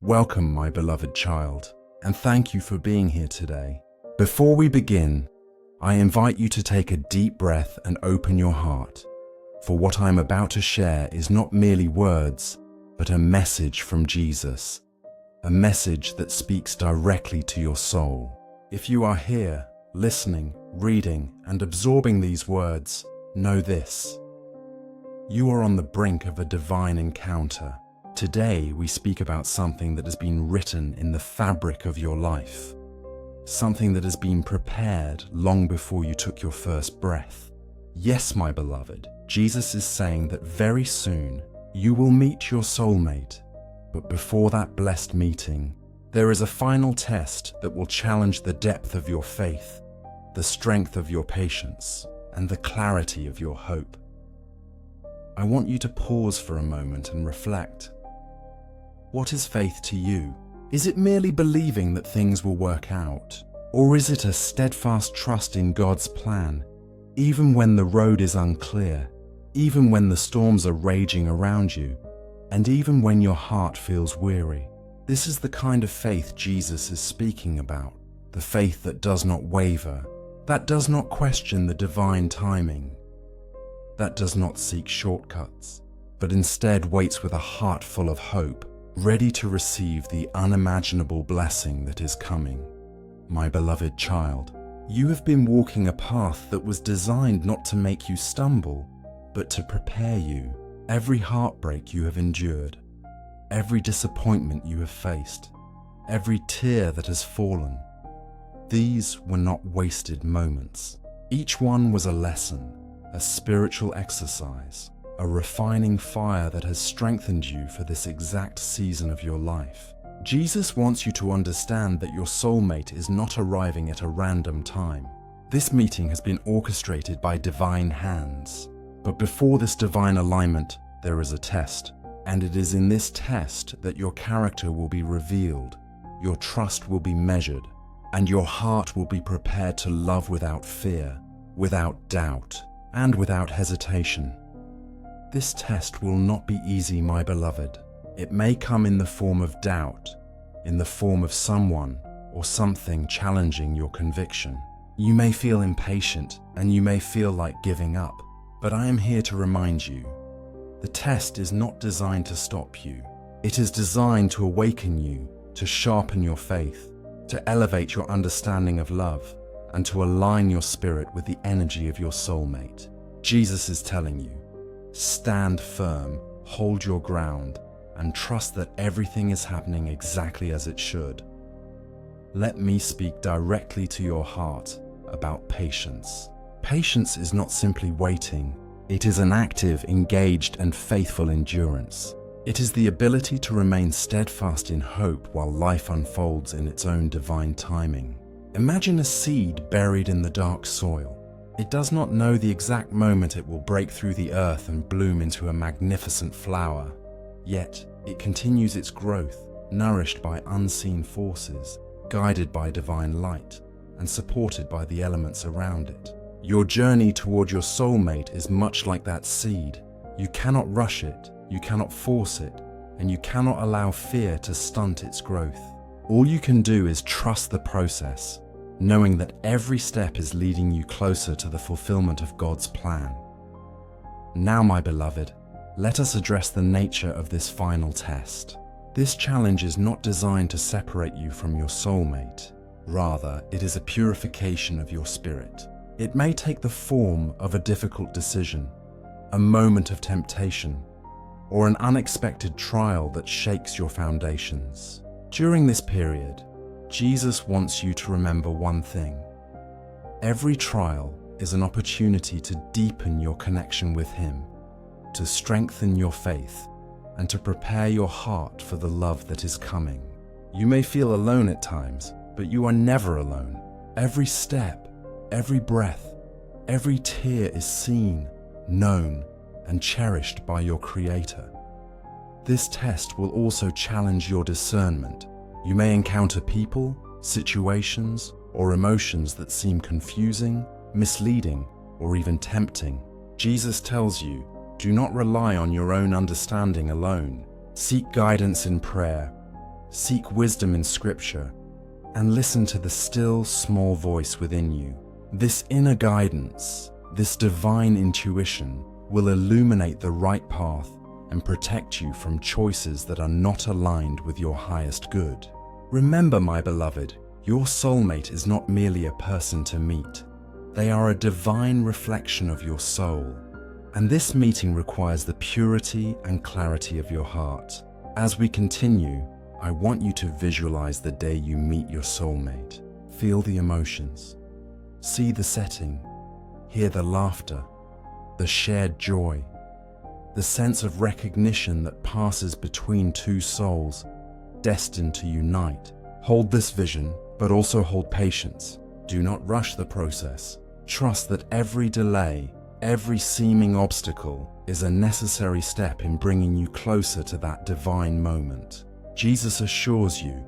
Welcome, my beloved child, and thank you for being here today. Before we begin, I invite you to take a deep breath and open your heart, for what I am about to share is not merely words, but a message from Jesus, a message that speaks directly to your soul. If you are here, listening, reading, and absorbing these words, know this: you are on the brink of a divine encounter. Today, we speak about something that has been written in the fabric of your life, something that has been prepared long before you took your first breath. Yes, my beloved, Jesus is saying that very soon you will meet your soulmate, but before that blessed meeting, there is a final test that will challenge the depth of your faith, the strength of your patience, and the clarity of your hope. I want you to pause for a moment and reflect. What is faith to you? Is it merely believing that things will work out? Or is it a steadfast trust in God's plan, even when the road is unclear, even when the storms are raging around you, and even when your heart feels weary? This is the kind of faith Jesus is speaking about, the faith that does not waver, that does not question the divine timing, that does not seek shortcuts, but instead waits with a heart full of hope, ready to receive the unimaginable blessing that is coming. My beloved child, you have been walking a path that was designed not to make you stumble, but to prepare you. Every heartbreak you have endured, every disappointment you have faced, every tear that has fallen, these were not wasted moments. Each one was a lesson, a spiritual exercise, a refining fire that has strengthened you for this exact season of your life. Jesus wants you to understand that your soulmate is not arriving at a random time. This meeting has been orchestrated by divine hands. But before this divine alignment, there is a test. And it is in this test that your character will be revealed, your trust will be measured, and your heart will be prepared to love without fear, without doubt, and without hesitation. This test will not be easy, my beloved. It may come in the form of doubt, in the form of someone or something challenging your conviction. You may feel impatient and you may feel like giving up, but I am here to remind you, the test is not designed to stop you. It is designed to awaken you, to sharpen your faith, to elevate your understanding of love, and to align your spirit with the energy of your soulmate. Jesus is telling you, stand firm, hold your ground, and trust that everything is happening exactly as it should. Let me speak directly to your heart about patience. Patience is not simply waiting. It is an active, engaged, and faithful endurance. It is the ability to remain steadfast in hope while life unfolds in its own divine timing. Imagine a seed buried in the dark soil. It does not know the exact moment it will break through the earth and bloom into a magnificent flower. Yet, it continues its growth, nourished by unseen forces, guided by divine light, and supported by the elements around it. Your journey toward your soulmate is much like that seed. You cannot rush it, you cannot force it, and you cannot allow fear to stunt its growth. All you can do is trust the process, knowing that every step is leading you closer to the fulfillment of God's plan. Now, my beloved, let us address the nature of this final test. This challenge is not designed to separate you from your soulmate. Rather, it is a purification of your spirit. It may take the form of a difficult decision, a moment of temptation, or an unexpected trial that shakes your foundations. During this period, Jesus wants you to remember one thing. Every trial is an opportunity to deepen your connection with Him, to strengthen your faith, and to prepare your heart for the love that is coming. You may feel alone at times, but you are never alone. Every step, every breath, every tear is seen, known, and cherished by your Creator. This test will also challenge your discernment. You may encounter people, situations, or emotions that seem confusing, misleading, or even tempting. Jesus tells you, do not rely on your own understanding alone. Seek guidance in prayer, seek wisdom in Scripture, and listen to the still, small voice within you. This inner guidance, this divine intuition, will illuminate the right path and protect you from choices that are not aligned with your highest good. Remember, my beloved, your soulmate is not merely a person to meet. They are a divine reflection of your soul. And this meeting requires the purity and clarity of your heart. As we continue, I want you to visualize the day you meet your soulmate. Feel the emotions. See the setting. Hear the laughter, the shared joy, the sense of recognition that passes between two souls destined to unite. Hold this vision, but also hold patience. Do not rush the process. Trust that every delay, every seeming obstacle is a necessary step in bringing you closer to that divine moment. Jesus assures you,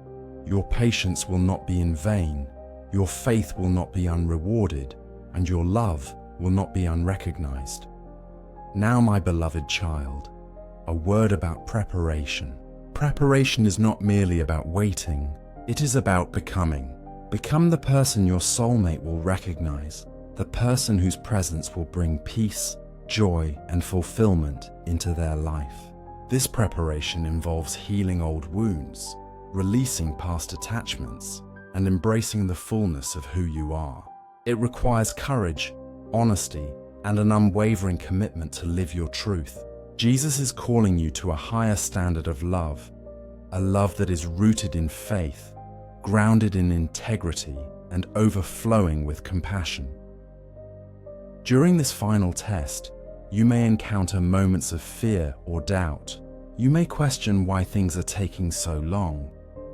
your patience will not be in vain, your faith will not be unrewarded, and your love will not be unrecognized. Now, my beloved child, a word about preparation. Preparation is not merely about waiting, it is about becoming. Become the person your soulmate will recognize, the person whose presence will bring peace, joy, and fulfillment into their life. This preparation involves healing old wounds, releasing past attachments, and embracing the fullness of who you are. It requires courage, honesty, and an unwavering commitment to live your truth. Jesus is calling you to a higher standard of love, a love that is rooted in faith, grounded in integrity, and overflowing with compassion. During this final test, you may encounter moments of fear or doubt. You may question why things are taking so long,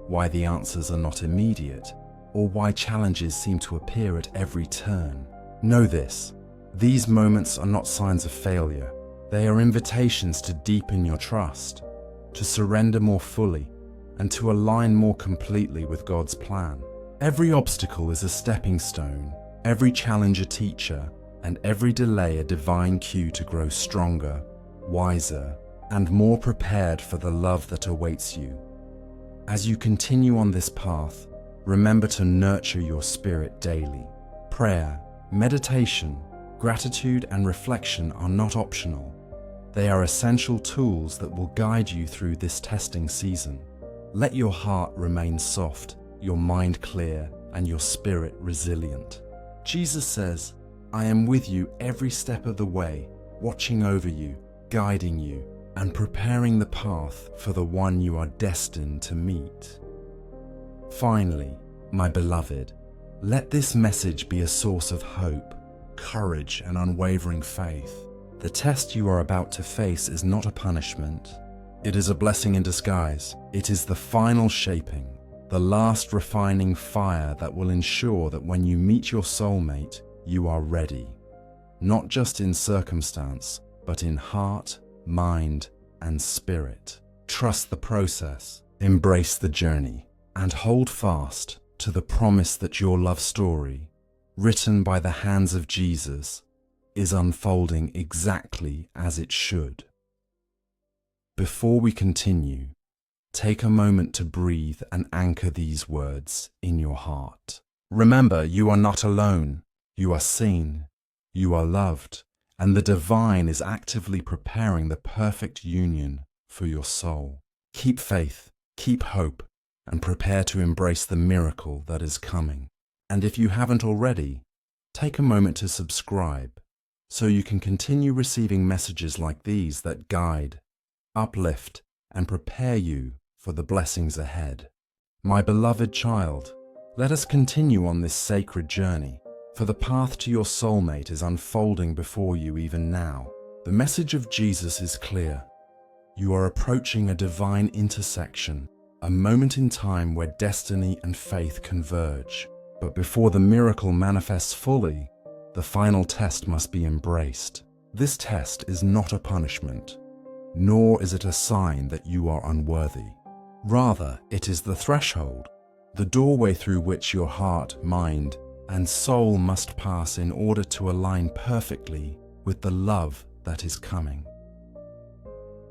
why the answers are not immediate, or why challenges seem to appear at every turn. Know this, these moments are not signs of failure. They are invitations to deepen your trust, to surrender more fully, and to align more completely with God's plan. Every obstacle is a stepping stone, every challenge a teacher, and every delay a divine cue to grow stronger, wiser, and more prepared for the love that awaits you. As you continue on this path, remember to nurture your spirit daily. Prayer, meditation, gratitude, and reflection are not optional. They are essential tools that will guide you through this testing season. Let your heart remain soft, your mind clear, and your spirit resilient. Jesus says, I am with you every step of the way, watching over you, guiding you, and preparing the path for the one you are destined to meet. Finally, my beloved, let this message be a source of hope, courage, and unwavering faith. The test you are about to face is not a punishment. It is a blessing in disguise. It is the final shaping, the last refining fire that will ensure that when you meet your soulmate, you are ready. Not just in circumstance, but in heart, mind, and spirit. Trust the process, embrace the journey, and hold fast to the promise that your love story, written by the hands of Jesus, is unfolding exactly as it should. Before we continue, take a moment to breathe and anchor these words in your heart. Remember, you are not alone. You are seen, you are loved, and the divine is actively preparing the perfect union for your soul. Keep faith, keep hope, and prepare to embrace the miracle that is coming. And if you haven't already, take a moment to subscribe so you can continue receiving messages like these that guide, uplift, and prepare you for the blessings ahead. My beloved child, let us continue on this sacred journey, for the path to your soulmate is unfolding before you even now. The message of Jesus is clear. You are approaching a divine intersection, a moment in time where destiny and faith converge. But before the miracle manifests fully, the final test must be embraced. This test is not a punishment, nor is it a sign that you are unworthy. Rather, it is the threshold, the doorway through which your heart, mind, and soul must pass in order to align perfectly with the love that is coming.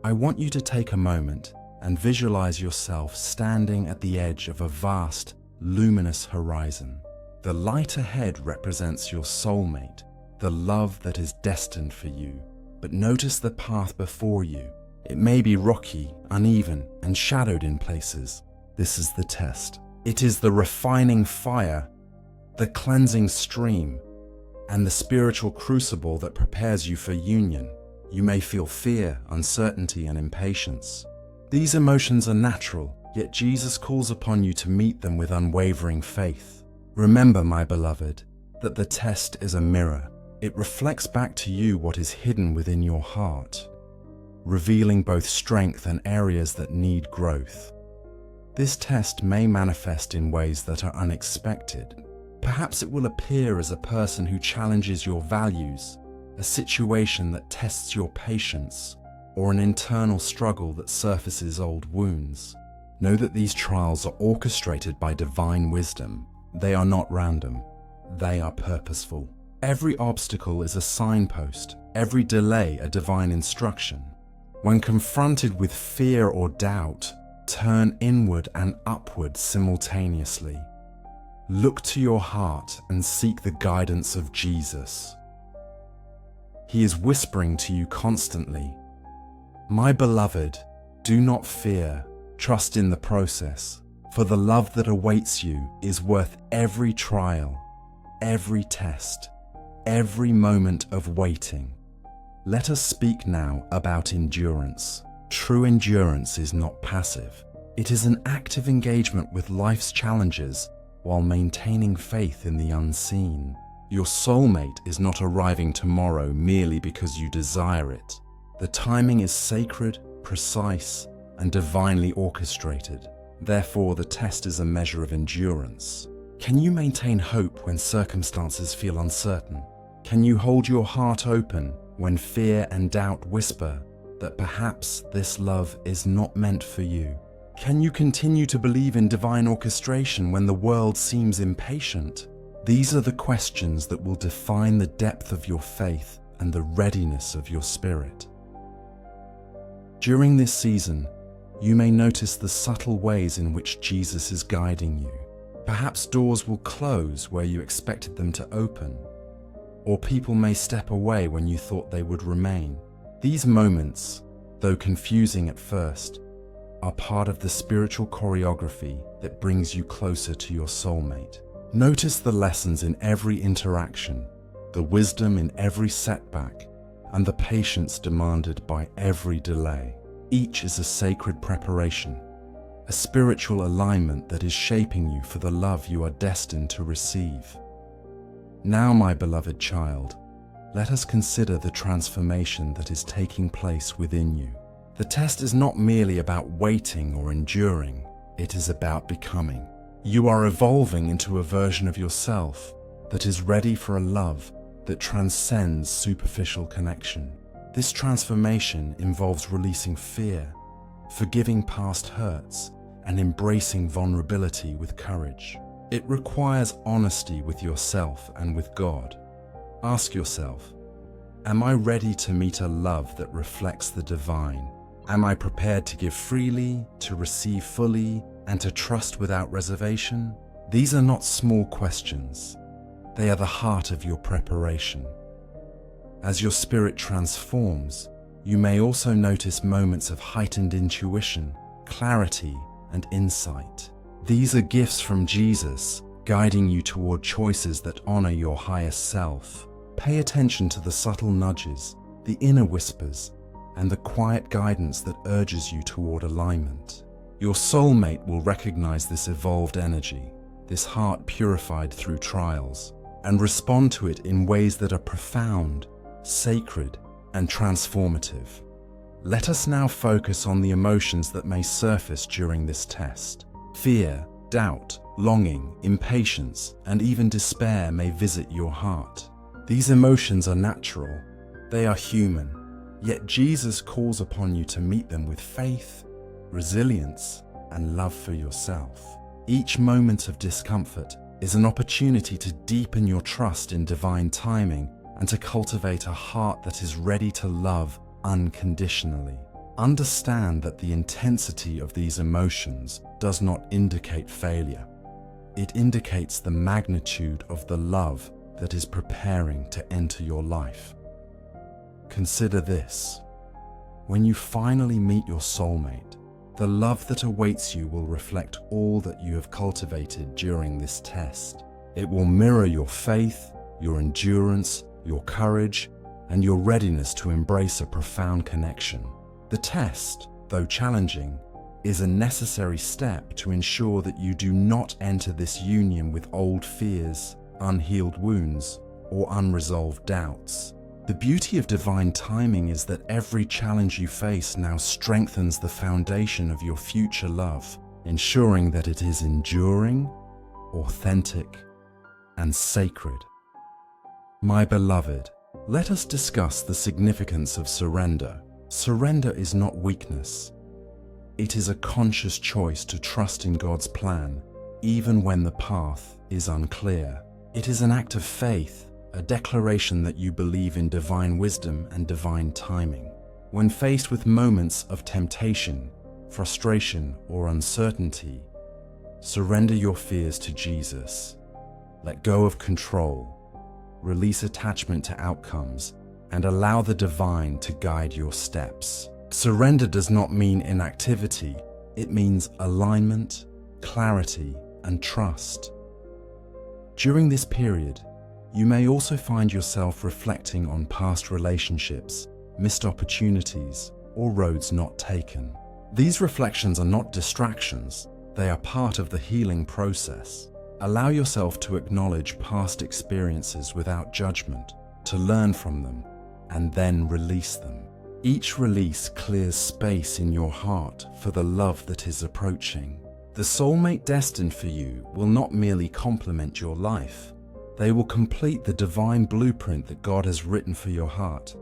I want you to take a moment and visualize yourself standing at the edge of a vast, luminous horizon. The light ahead represents your soulmate, the love that is destined for you. But notice the path before you. It may be rocky, uneven, and shadowed in places. This is the test. It is the refining fire, the cleansing stream, and the spiritual crucible that prepares you for union. You may feel fear, uncertainty, and impatience. These emotions are natural, yet Jesus calls upon you to meet them with unwavering faith. Remember, my beloved, that the test is a mirror. It reflects back to you what is hidden within your heart, revealing both strength and areas that need growth. This test may manifest in ways that are unexpected. Perhaps it will appear as a person who challenges your values, a situation that tests your patience, or an internal struggle that surfaces old wounds. Know that these trials are orchestrated by divine wisdom. They are not random. They are purposeful. Every obstacle is a signpost, every delay a divine instruction. When confronted with fear or doubt, turn inward and upward simultaneously. Look to your heart and seek the guidance of Jesus. He is whispering to you constantly, "My beloved, do not fear, trust in the process, for the love that awaits you is worth every trial, every test, every moment of waiting." Let us speak now about endurance. True endurance is not passive. It is an active engagement with life's challenges while maintaining faith in the unseen. Your soulmate is not arriving tomorrow merely because you desire it. The timing is sacred, precise, and divinely orchestrated. Therefore, the test is a measure of endurance. Can you maintain hope when circumstances feel uncertain? Can you hold your heart open when fear and doubt whisper that perhaps this love is not meant for you? Can you continue to believe in divine orchestration when the world seems impatient? These are the questions that will define the depth of your faith and the readiness of your spirit. During this season, you may notice the subtle ways in which Jesus is guiding you. Perhaps doors will close where you expected them to open, or people may step away when you thought they would remain. These moments, though confusing at first, are part of the spiritual choreography that brings you closer to your soulmate. Notice the lessons in every interaction, the wisdom in every setback, and the patience demanded by every delay. Each is a sacred preparation, a spiritual alignment that is shaping you for the love you are destined to receive. Now, my beloved child, let us consider the transformation that is taking place within you. The test is not merely about waiting or enduring, it is about becoming. You are evolving into a version of yourself that is ready for a love that transcends superficial connection. This transformation involves releasing fear, forgiving past hurts, and embracing vulnerability with courage. It requires honesty with yourself and with God. Ask yourself, am I ready to meet a love that reflects the divine? Am I prepared to give freely, to receive fully, and to trust without reservation? These are not small questions. They are the heart of your preparation. As your spirit transforms, you may also notice moments of heightened intuition, clarity, and insight. These are gifts from Jesus, guiding you toward choices that honor your highest self. Pay attention to the subtle nudges, the inner whispers, and the quiet guidance that urges you toward alignment. Your soulmate will recognize this evolved energy, this heart purified through trials, and respond to it in ways that are profound, sacred, and transformative. Let us now focus on the emotions that may surface during this test. Fear, doubt, longing, impatience, and even despair may visit your heart. These emotions are natural, they are human, yet Jesus calls upon you to meet them with faith, resilience, and love for yourself. Each moment of discomfort is an opportunity to deepen your trust in divine timing and to cultivate a heart that is ready to love unconditionally. Understand that the intensity of these emotions does not indicate failure. It indicates the magnitude of the love that is preparing to enter your life. Consider this. When you finally meet your soulmate, the love that awaits you will reflect all that you have cultivated during this test. It will mirror your faith, your endurance, your courage, and your readiness to embrace a profound connection. The test, though challenging, is a necessary step to ensure that you do not enter this union with old fears, unhealed wounds, or unresolved doubts. The beauty of divine timing is that every challenge you face now strengthens the foundation of your future love, ensuring that it is enduring, authentic, and sacred. My beloved, let us discuss the significance of surrender. Surrender is not weakness. It is a conscious choice to trust in God's plan, even when the path is unclear. It is an act of faith, a declaration that you believe in divine wisdom and divine timing. When faced with moments of temptation, frustration, or uncertainty, surrender your fears to Jesus. Let go of control, release attachment to outcomes, and allow the divine to guide your steps. Surrender does not mean inactivity, it means alignment, clarity, and trust. During this period, you may also find yourself reflecting on past relationships, missed opportunities, or roads not taken. These reflections are not distractions, they are part of the healing process. Allow yourself to acknowledge past experiences without judgment, to learn from them, and then release them. Each release clears space in your heart for the love that is approaching. The soulmate destined for you will not merely complement your life, they will complete the divine blueprint that God has written for your heart.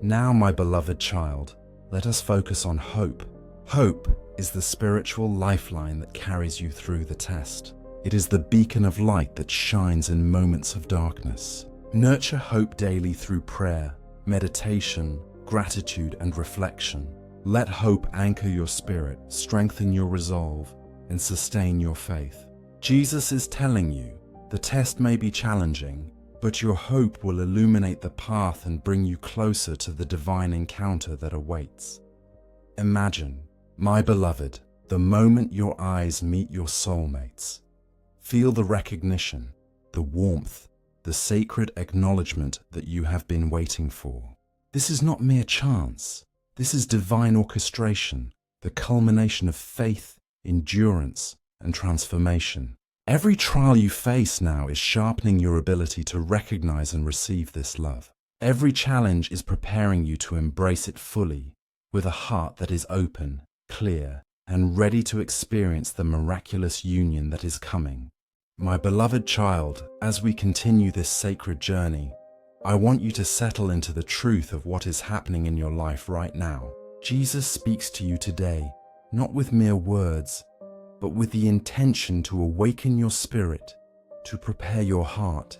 Now, my beloved child, let us focus on hope. Hope is the spiritual lifeline that carries you through the test. It is the beacon of light that shines in moments of darkness. Nurture hope daily through prayer, meditation, gratitude, and reflection. Let hope anchor your spirit, strengthen your resolve, and sustain your faith. Jesus is telling you, the test may be challenging, but your hope will illuminate the path and bring you closer to the divine encounter that awaits. Imagine, my beloved, the moment your eyes meet your soulmates. Feel the recognition, the warmth, the sacred acknowledgement that you have been waiting for. This is not mere chance. This is divine orchestration, the culmination of faith, endurance, and transformation. Every trial you face now is sharpening your ability to recognize and receive this love. Every challenge is preparing you to embrace it fully, with a heart that is open, clear, and ready to experience the miraculous union that is coming. My beloved child, as we continue this sacred journey, I want you to settle into the truth of what is happening in your life right now. Jesus speaks to you today, not with mere words, but with the intention to awaken your spirit, to prepare your heart,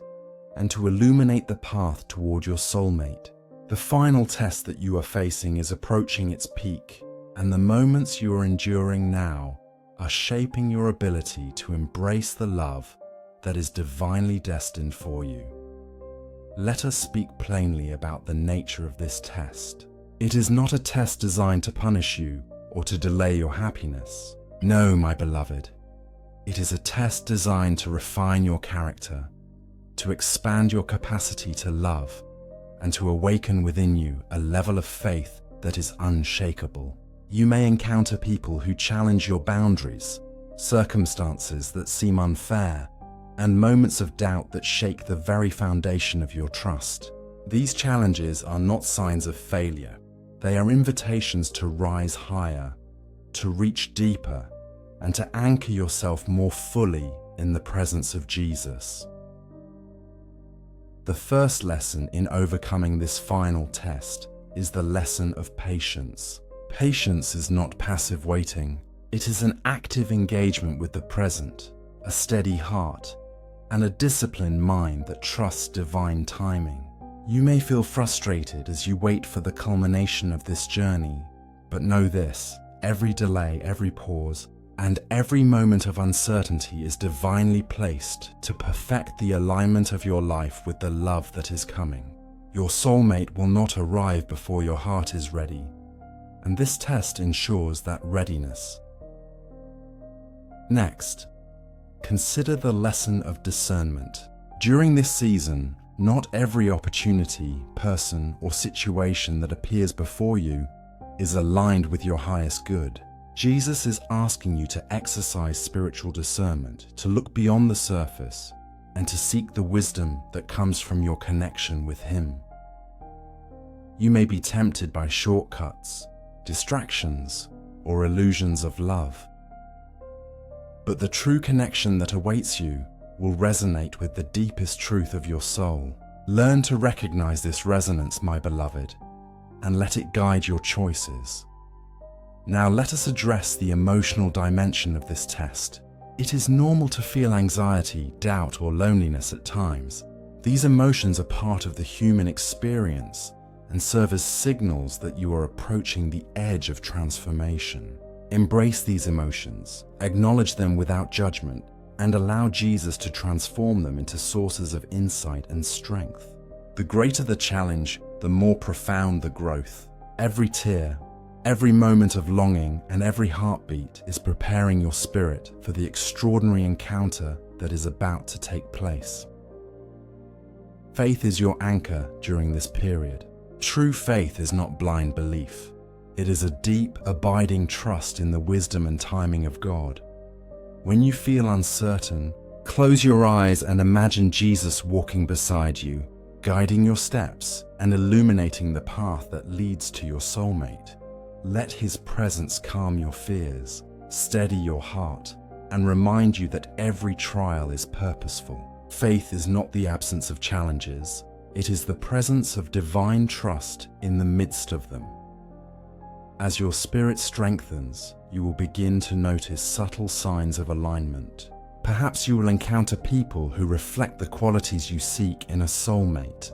and to illuminate the path toward your soulmate. The final test that you are facing is approaching its peak, and the moments you are enduring now are shaping your ability to embrace the love that is divinely destined for you. Let us speak plainly about the nature of this test. It is not a test designed to punish you or to delay your happiness. No, my beloved, it is a test designed to refine your character, to expand your capacity to love, and to awaken within you a level of faith that is unshakable. You may encounter people who challenge your boundaries, circumstances that seem unfair, and moments of doubt that shake the very foundation of your trust. These challenges are not signs of failure. They are invitations to rise higher, to reach deeper, and to anchor yourself more fully in the presence of Jesus. The first lesson in overcoming this final test is the lesson of patience. Patience is not passive waiting. It is an active engagement with the present, a steady heart, and a disciplined mind that trusts divine timing. You may feel frustrated as you wait for the culmination of this journey, But know this, every delay, every pause, and every moment of uncertainty is divinely placed to perfect the alignment of your life with the love that is coming. Your soulmate will not arrive before your heart is ready, and this test ensures that readiness. Next, consider the lesson of discernment. During this season, not every opportunity, person, or situation that appears before you is aligned with your highest good. Jesus is asking you to exercise spiritual discernment, to look beyond the surface, and to seek the wisdom that comes from your connection with Him. You may be tempted by shortcuts, distractions, or illusions of love. But the true connection that awaits you will resonate with the deepest truth of your soul. Learn to recognize this resonance, my beloved, and let it guide your choices. Now let us address the emotional dimension of this test. It is normal to feel anxiety, doubt, or loneliness at times. These emotions are part of the human experience and serve as signals that you are approaching the edge of transformation. Embrace these emotions, acknowledge them without judgment, and allow Jesus to transform them into sources of insight and strength. The greater the challenge, the more profound the growth. Every tear, every moment of longing, and every heartbeat is preparing your spirit for the extraordinary encounter that is about to take place. Faith is your anchor during this period. True faith is not blind belief. It is a deep, abiding trust in the wisdom and timing of God. When you feel uncertain, close your eyes and imagine Jesus walking beside you, guiding your steps and illuminating the path that leads to your soulmate. Let His presence calm your fears, steady your heart, and remind you that every trial is purposeful. Faith is not the absence of challenges. It is the presence of divine trust in the midst of them. As your spirit strengthens, you will begin to notice subtle signs of alignment. Perhaps you will encounter people who reflect the qualities you seek in a soulmate,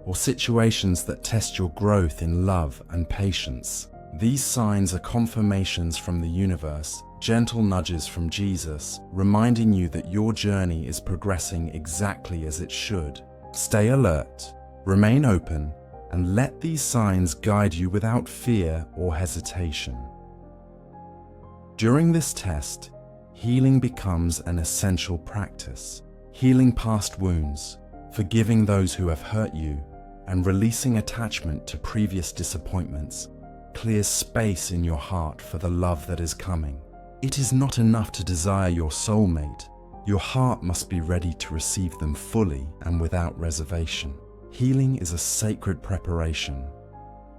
or situations that test your growth in love and patience. These signs are confirmations from the universe, gentle nudges from Jesus, reminding you that your journey is progressing exactly as it should. Stay alert, remain open, and let these signs guide you without fear or hesitation. During this test, healing becomes an essential practice. Healing past wounds, forgiving those who have hurt you, and releasing attachment to previous disappointments clears space in your heart for the love that is coming. It is not enough to desire your soulmate. Your heart must be ready to receive them fully and without reservation. Healing is a sacred preparation,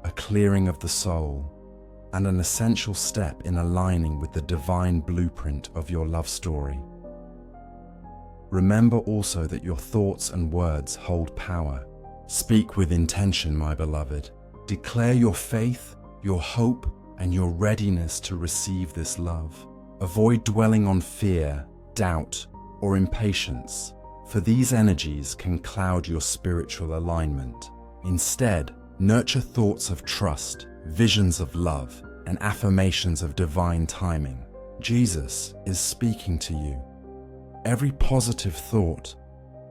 a clearing of the soul, and an essential step in aligning with the divine blueprint of your love story. Remember also that your thoughts and words hold power. Speak with intention, my beloved. Declare your faith, your hope, and your readiness to receive this love. Avoid dwelling on fear, doubt, or impatience, for these energies can cloud your spiritual alignment. Instead, nurture thoughts of trust, visions of love, and affirmations of divine timing. Jesus is speaking to you. Every positive thought,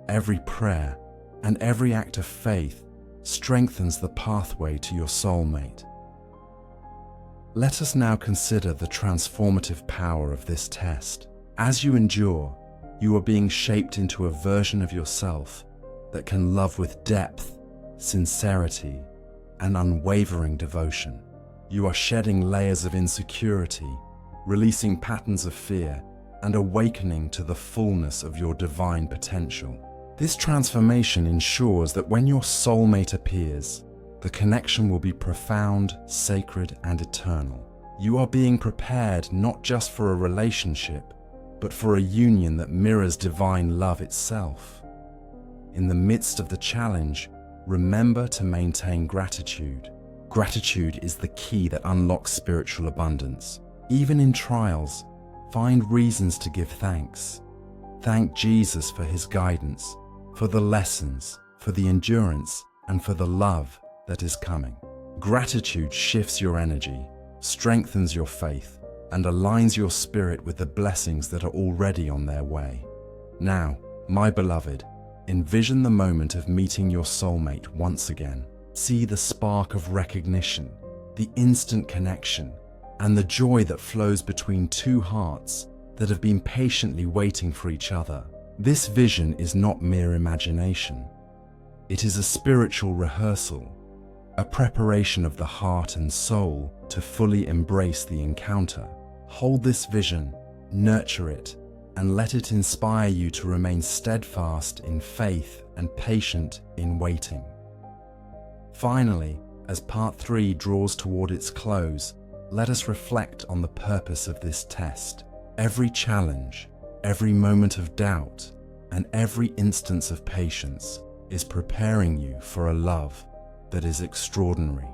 every prayer, and every act of faith strengthens the pathway to your soulmate. Let us now consider the transformative power of this test. As you endure, you are being shaped into a version of yourself that can love with depth, sincerity, and unwavering devotion. You are shedding layers of insecurity, releasing patterns of fear, and awakening to the fullness of your divine potential. This transformation ensures that when your soulmate appears, the connection will be profound, sacred, and eternal. You are being prepared not just for a relationship, but for a union that mirrors divine love itself. In the midst of the challenge, remember to maintain gratitude. Gratitude is the key that unlocks spiritual abundance. Even in trials, find reasons to give thanks. Thank Jesus for His guidance, for the lessons, for the endurance, and for the love that is coming. Gratitude shifts your energy, strengthens your faith, and aligns your spirit with the blessings that are already on their way. Now, my beloved, envision the moment of meeting your soulmate once again. See the spark of recognition, the instant connection, and the joy that flows between two hearts that have been patiently waiting for each other. This vision is not mere imagination. It is a spiritual rehearsal, a preparation of the heart and soul to fully embrace the encounter. Hold this vision, nurture it, and let it inspire you to remain steadfast in faith and patient in waiting. Finally, as part 3 draws toward its close, let us reflect on the purpose of this test. Every challenge, every moment of doubt, and every instance of patience is preparing you for a love that is extraordinary,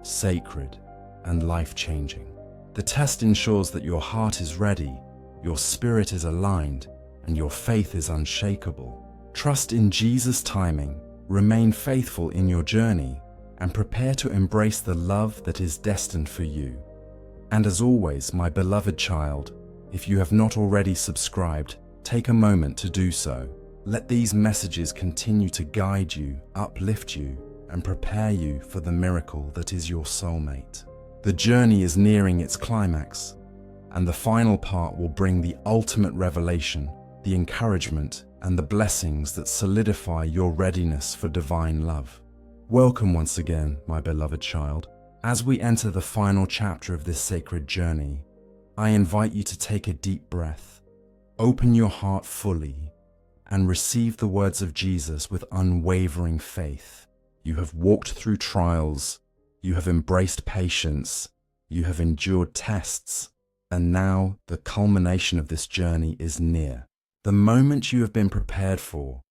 sacred, and life-changing. The test ensures that your heart is ready, your spirit is aligned, and your faith is unshakable. Trust in Jesus' timing, remain faithful in your journey, and prepare to embrace the love that is destined for you. And as always, my beloved child, if you have not already subscribed, take a moment to do so. Let these messages continue to guide you, uplift you, and prepare you for the miracle that is your soulmate. The journey is nearing its climax, and the final part will bring the ultimate revelation, the encouragement, and the blessings that solidify your readiness for divine love. Welcome once again, my beloved child. As we enter the final chapter of this sacred journey, I invite you to take a deep breath, open your heart fully, and receive the words of Jesus with unwavering faith. You have walked through trials, you have embraced patience, you have endured tests, and now the culmination of this journey is near. The moment you have been prepared for,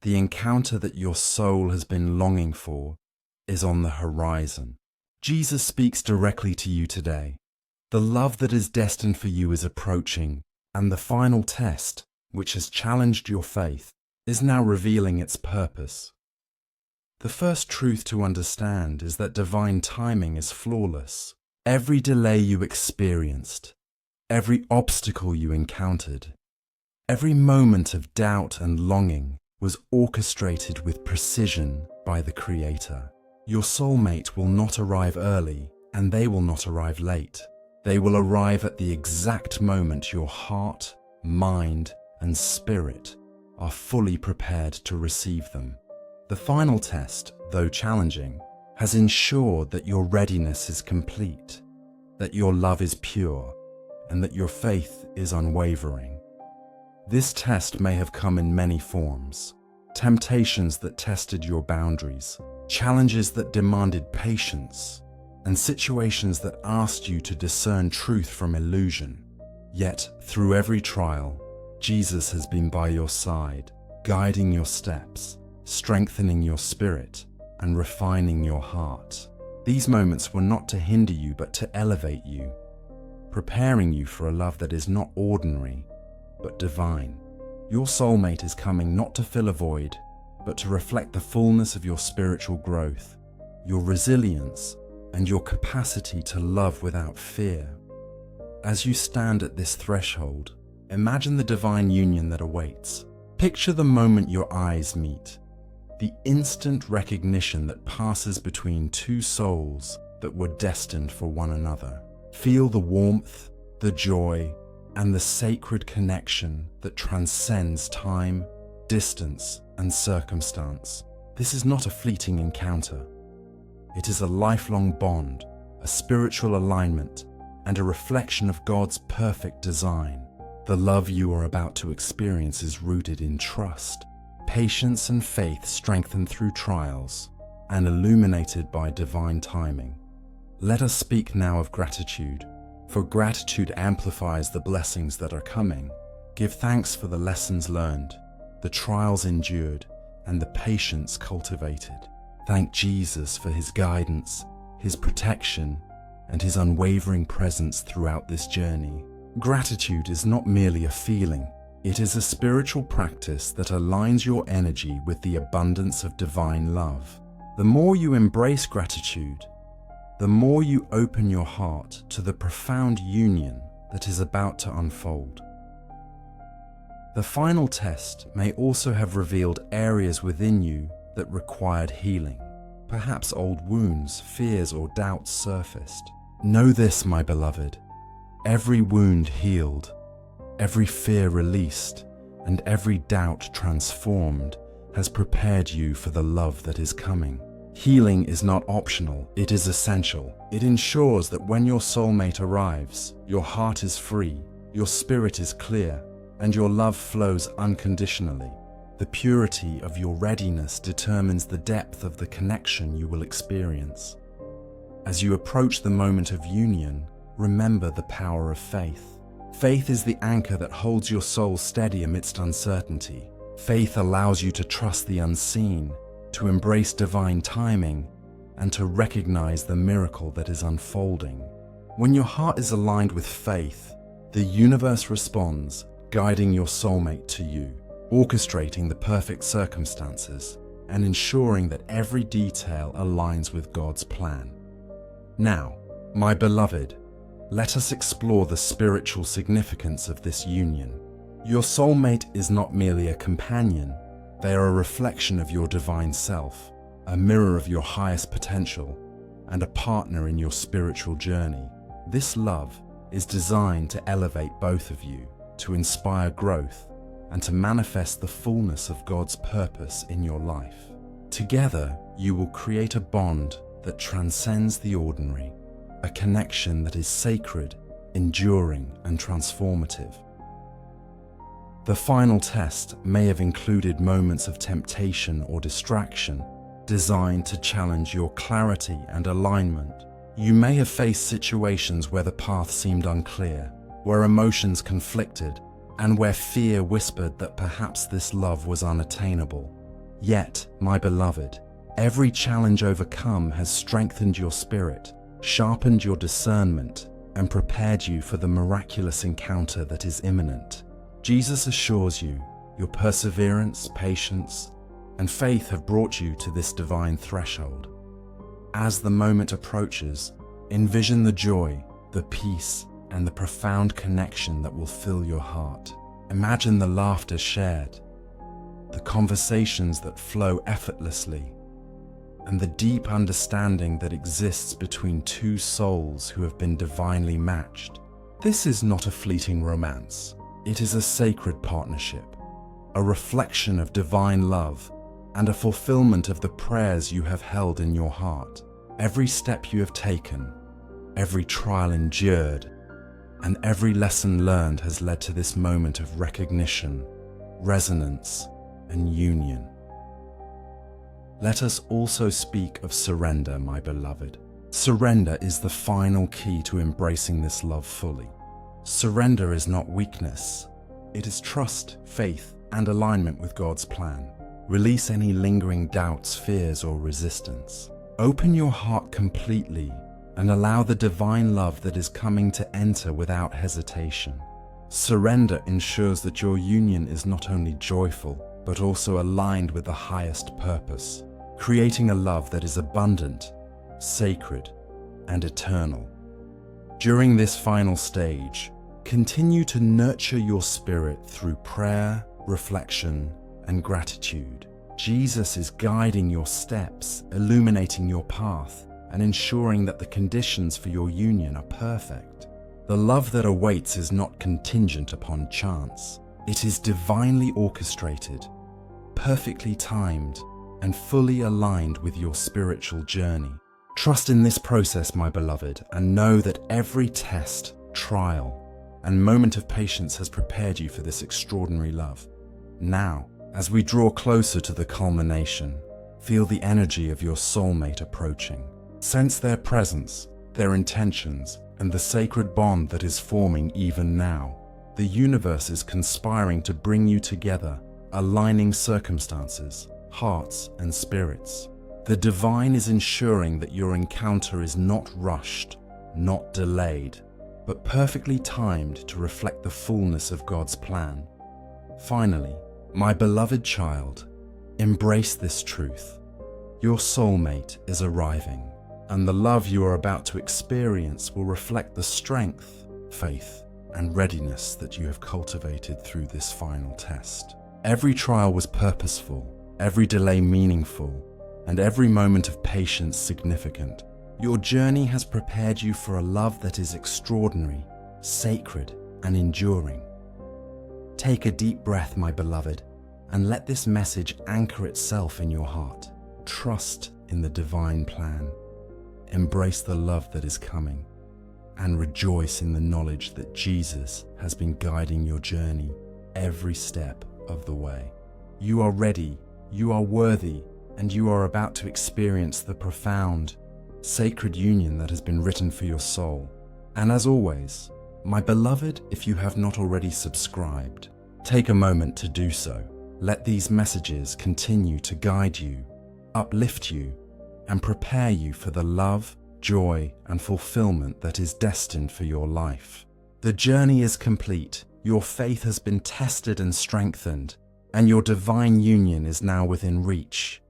the encounter that your soul has been longing for, is on the horizon. Jesus speaks directly to you today. The love that is destined for you is approaching, and the final test, which has challenged your faith, is now revealing its purpose. The first truth to understand is that divine timing is flawless. Every delay you experienced, every obstacle you encountered, every moment of doubt and longing was orchestrated with precision by the Creator. Your soulmate will not arrive early, and they will not arrive late. They will arrive at the exact moment your heart, mind, and spirit are fully prepared to receive them. The final test, though challenging, has ensured that your readiness is complete, that your love is pure, and that your faith is unwavering. This test may have come in many forms: temptations that tested your boundaries, challenges that demanded patience, and situations that asked you to discern truth from illusion. Yet, through every trial, Jesus has been by your side, guiding your steps, strengthening your spirit, and refining your heart. These moments were not to hinder you but to elevate you, preparing you for a love that is not ordinary, but divine. Your soulmate is coming not to fill a void, but to reflect the fullness of your spiritual growth, your resilience, and your capacity to love without fear. As you stand at this threshold, imagine the divine union that awaits. Picture the moment your eyes meet, the instant recognition that passes between two souls that were destined for one another. Feel the warmth, the joy, and the sacred connection that transcends time, distance, and circumstance. This is not a fleeting encounter. It is a lifelong bond, a spiritual alignment, and a reflection of God's perfect design. The love you are about to experience is rooted in trust, patience, and faith strengthened through trials, and illuminated by divine timing. Let us speak now of gratitude, for gratitude amplifies the blessings that are coming. Give thanks for the lessons learned, the trials endured, and the patience cultivated. Thank Jesus for his guidance, his protection, and his unwavering presence throughout this journey. Gratitude is not merely a feeling, it is a spiritual practice that aligns your energy with the abundance of divine love. The more you embrace gratitude, the more you open your heart to the profound union that is about to unfold. The final test may also have revealed areas within you that required healing. Perhaps old wounds, fears, or doubts surfaced. Know this, my beloved. Every wound healed, every fear released, and every doubt transformed has prepared you for the love that is coming. Healing is not optional, it is essential. It ensures that when your soulmate arrives, your heart is free, your spirit is clear, and your love flows unconditionally. The purity of your readiness determines the depth of the connection you will experience. As you approach the moment of union, remember the power of faith. Faith is the anchor that holds your soul steady amidst uncertainty. Faith allows you to trust the unseen, to embrace divine timing, and to recognize the miracle that is unfolding. When your heart is aligned with faith, the universe responds, guiding your soulmate to you, orchestrating the perfect circumstances, and ensuring that every detail aligns with God's plan. Now, my beloved, let us explore the spiritual significance of this union. Your soulmate is not merely a companion, they are a reflection of your divine self, a mirror of your highest potential, and a partner in your spiritual journey. This love is designed to elevate both of you, to inspire growth, and to manifest the fullness of God's purpose in your life. Together, you will create a bond that transcends the ordinary, a connection that is sacred, enduring, and transformative. The final test may have included moments of temptation or distraction, designed to challenge your clarity and alignment. You may have faced situations where the path seemed unclear, where emotions conflicted, and where fear whispered that perhaps this love was unattainable. Yet, my beloved, every challenge overcome has strengthened your spirit, sharpened your discernment, and prepared you for the miraculous encounter that is imminent. Jesus assures you, your perseverance, patience, and faith have brought you to this divine threshold. As the moment approaches, envision the joy, the peace, and the profound connection that will fill your heart. Imagine the laughter shared, the conversations that flow effortlessly, and the deep understanding that exists between two souls who have been divinely matched. This is not a fleeting romance. It is a sacred partnership, a reflection of divine love, and a fulfillment of the prayers you have held in your heart. Every step you have taken, every trial endured, and every lesson learned has led to this moment of recognition, resonance, and union. Let us also speak of surrender, my beloved. Surrender is the final key to embracing this love fully. Surrender is not weakness. It is trust, faith, and alignment with God's plan. Release any lingering doubts, fears, or resistance. Open your heart completely and allow the divine love that is coming to enter without hesitation. Surrender ensures that your union is not only joyful, but also aligned with the highest purpose, creating a love that is abundant, sacred, and eternal. During this final stage, continue to nurture your spirit through prayer, reflection, and gratitude. Jesus is guiding your steps, illuminating your path, and ensuring that the conditions for your union are perfect. The love that awaits is not contingent upon chance. It is divinely orchestrated, perfectly timed, and fully aligned with your spiritual journey. Trust in this process, my beloved, and know that every test, trial, and moment of patience has prepared you for this extraordinary love. Now, as we draw closer to the culmination, feel the energy of your soulmate approaching. Sense their presence, their intentions, and the sacred bond that is forming even now. The universe is conspiring to bring you together, aligning circumstances, hearts, and spirits. The divine is ensuring that your encounter is not rushed, not delayed, but perfectly timed to reflect the fullness of God's plan. Finally, my beloved child, embrace this truth. Your soulmate is arriving. and the love you are about to experience will reflect the strength, faith, and readiness that you have cultivated through this final test. Every trial was purposeful, every delay meaningful, and every moment of patience significant. Your journey has prepared you for a love that is extraordinary, sacred, and enduring. Take a deep breath, my beloved, and let this message anchor itself in your heart. Trust in the divine plan. Embrace the love that is coming, and rejoice in the knowledge that Jesus has been guiding your journey every step of the way. You are ready, you are worthy, and you are about to experience the profound, sacred union that has been written for your soul. And as always, my beloved, if you have not already subscribed, take a moment to do so. Let these messages continue to guide you, uplift you, and prepare you for the love, joy, and fulfillment that is destined for your life. The journey is complete, your faith has been tested and strengthened, and your divine union is now within reach.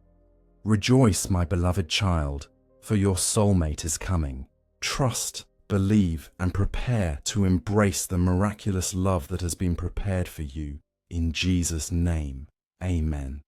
Rejoice, my beloved child, for your soulmate is coming. Trust, believe, and prepare to embrace the miraculous love that has been prepared for you. In Jesus' name, amen.